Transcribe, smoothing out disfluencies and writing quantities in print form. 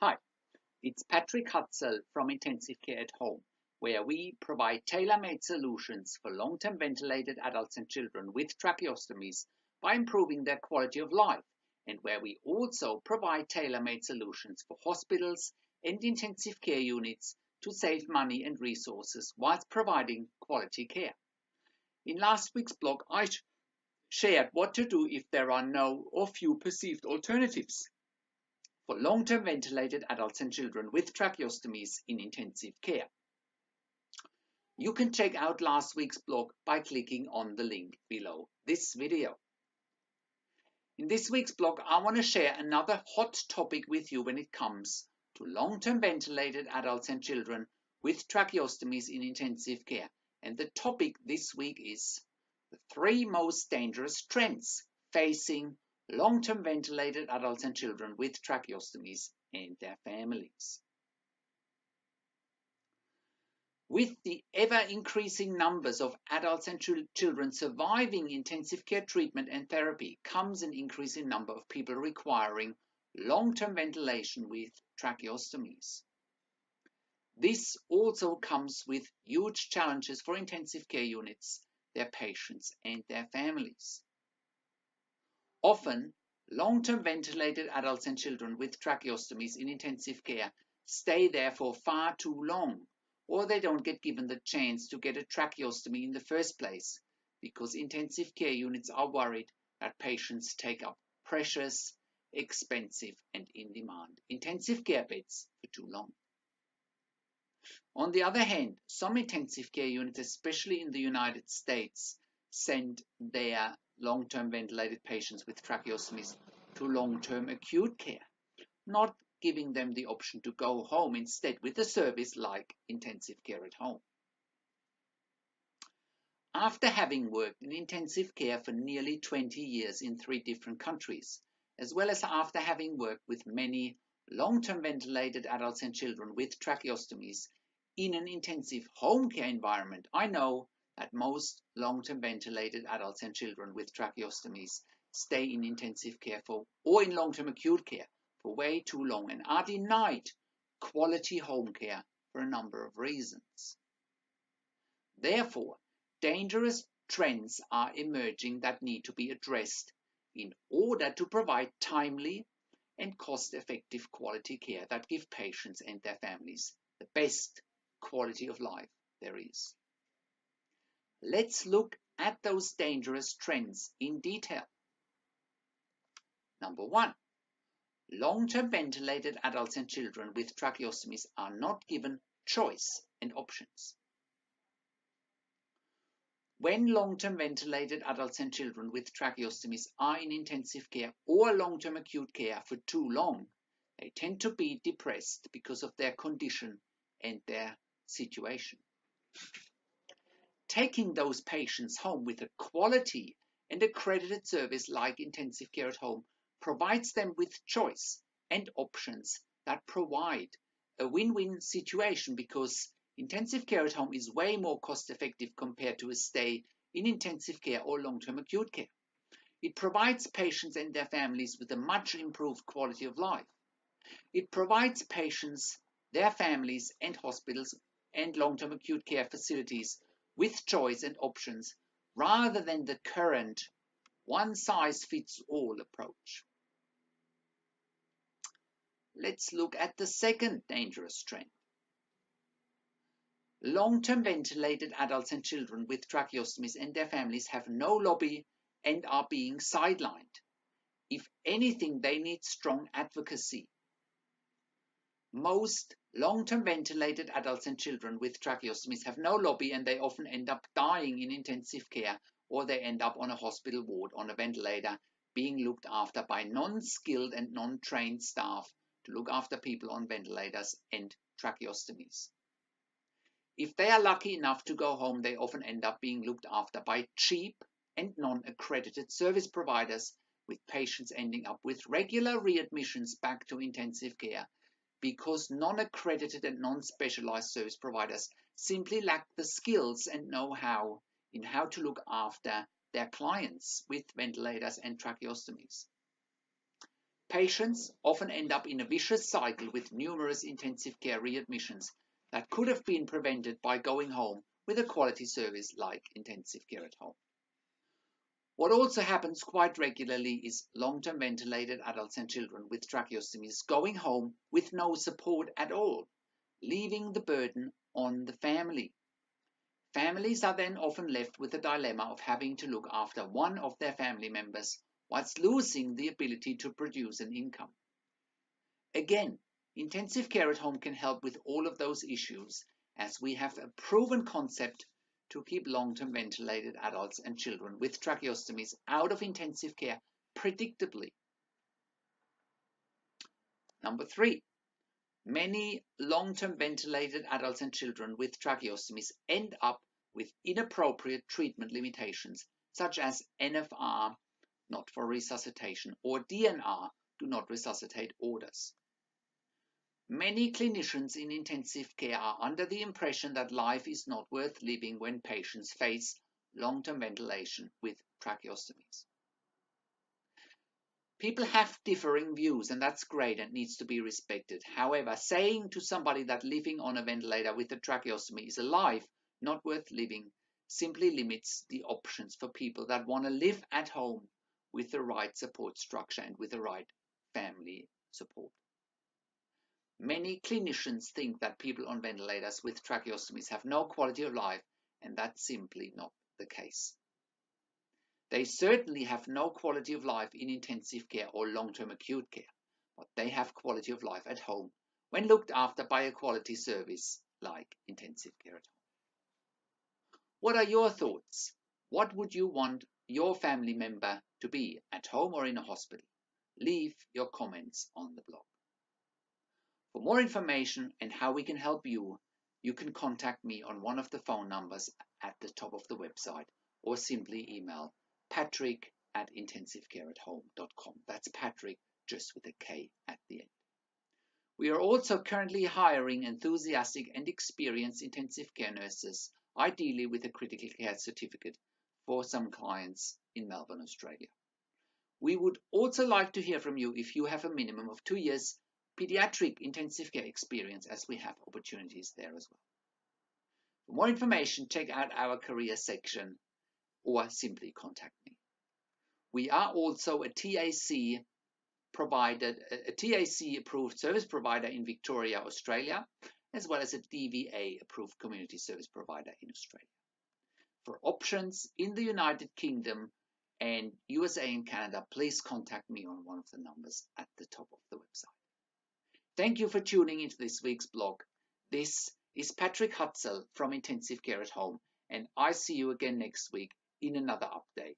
Hi, it's Patrick Hutzel from Intensive Care at Home, where we provide tailor-made solutions for long-term ventilated adults and children with tracheostomies by improving their quality of life, and where we also provide tailor-made solutions for hospitals and intensive care units to save money and resources whilst providing quality care. In last week's blog, I shared what to do if there are no or few perceived alternatives for long-term ventilated adults and children with tracheostomies in intensive care. You can check out last week's blog by clicking on the link below this video. In this week's blog, I want to share another hot topic with you when it comes to long-term ventilated adults and children with tracheostomies in intensive care. And the topic this week is the 3 most dangerous trends facing long-term ventilated adults and children with tracheostomies and their families. With the ever-increasing numbers of adults and children surviving intensive care treatment and therapy comes an increasing number of people requiring long-term ventilation with tracheostomies. This also comes with huge challenges for intensive care units, their patients and their families. Often, long-term ventilated adults and children with tracheostomies in intensive care stay there for far too long, or they don't get given the chance to get a tracheostomy in the first place, because intensive care units are worried that patients take up precious, expensive and in-demand intensive care beds for too long. On the other hand, some intensive care units, especially in the United States, send their long-term ventilated patients with tracheostomies to long-term acute care, not giving them the option to go home instead with a service like intensive care at home. After having worked in intensive care for nearly 20 years in 3 different countries, as well as after having worked with many long-term ventilated adults and children with tracheostomies in an intensive home care environment, I know that most long-term ventilated adults and children with tracheostomies stay in intensive care or in long-term acute care for way too long and are denied quality home care for a number of reasons. Therefore, dangerous trends are emerging that need to be addressed in order to provide timely and cost-effective quality care that give patients and their families the best quality of life there is. Let's look at those dangerous trends in detail. Number 1. Long-term ventilated adults and children with tracheostomies are not given choice and options. When long-term ventilated adults and children with tracheostomies are in intensive care or long-term acute care for too long, they tend to be depressed because of their condition and their situation. Taking those patients home with a quality and accredited service like intensive care at home provides them with choice and options that provide a win-win situation, because intensive care at home is way more cost-effective compared to a stay in intensive care or long-term acute care. It provides patients and their families with a much improved quality of life. It provides patients, their families and hospitals and long-term acute care facilities with choice and options rather than the current one-size-fits-all approach. Let's look at the second dangerous trend. Long-term ventilated adults and children with tracheostomies and their families have no lobby and are being sidelined. If anything, they need strong advocacy. Most long-term ventilated adults and children with tracheostomies have no lobby, and they often end up dying in intensive care, or they end up on a hospital ward on a ventilator being looked after by non-skilled and non-trained staff to look after people on ventilators and tracheostomies. If they are lucky enough to go home, they often end up being looked after by cheap and non-accredited service providers, with patients ending up with regular readmissions back to intensive care because non-accredited and non-specialized service providers simply lack the skills and know-how in how to look after their clients with ventilators and tracheostomies. Patients often end up in a vicious cycle with numerous intensive care readmissions that could have been prevented by going home with a quality service like intensive care at home. What also happens quite regularly is long-term ventilated adults and children with tracheostomies going home with no support at all, leaving the burden on the family. Families are then often left with the dilemma of having to look after one of their family members whilst losing the ability to produce an income. Again, intensive care at home can help with all of those issues, as we have a proven concept to keep long-term ventilated adults and children with tracheostomies out of intensive care predictably. Number 3, many long-term ventilated adults and children with tracheostomies end up with inappropriate treatment limitations, such as NFR, not for resuscitation, or DNR, do not resuscitate orders. Many clinicians in intensive care are under the impression that life is not worth living when patients face long-term ventilation with tracheostomies. People have differing views, and that's great and needs to be respected. However, saying to somebody that living on a ventilator with a tracheostomy is a life not worth living simply limits the options for people that want to live at home with the right support structure and with the right family support. Many clinicians think that people on ventilators with tracheostomies have no quality of life, and that's simply not the case. They certainly have no quality of life in intensive care or long-term acute care, but they have quality of life at home when looked after by a quality service like intensive care at home. What are your thoughts? What would you want your family member to be, at home or in a hospital? Leave your comments on the blog. For more information and how we can help you, you can contact me on one of the phone numbers at the top of the website, or simply email patrick@intensivecareathome.com. That's Patrick, just with a K at the end. We are also currently hiring enthusiastic and experienced intensive care nurses, ideally with a critical care certificate, for some clients in Melbourne, Australia. We would also like to hear from you if you have a minimum of 2 years pediatric intensive care experience, as we have opportunities there as well. For more information, check out our career section or simply contact me. We are also a TAC approved service provider in Victoria, Australia, as well as a DVA approved community service provider in Australia. For options in the United Kingdom and USA and Canada, please contact me on one of the numbers at the top of the website. Thank you for tuning into this week's blog. This is Patrick Hutzel from Intensive Care at Home, and I see you again next week in another update.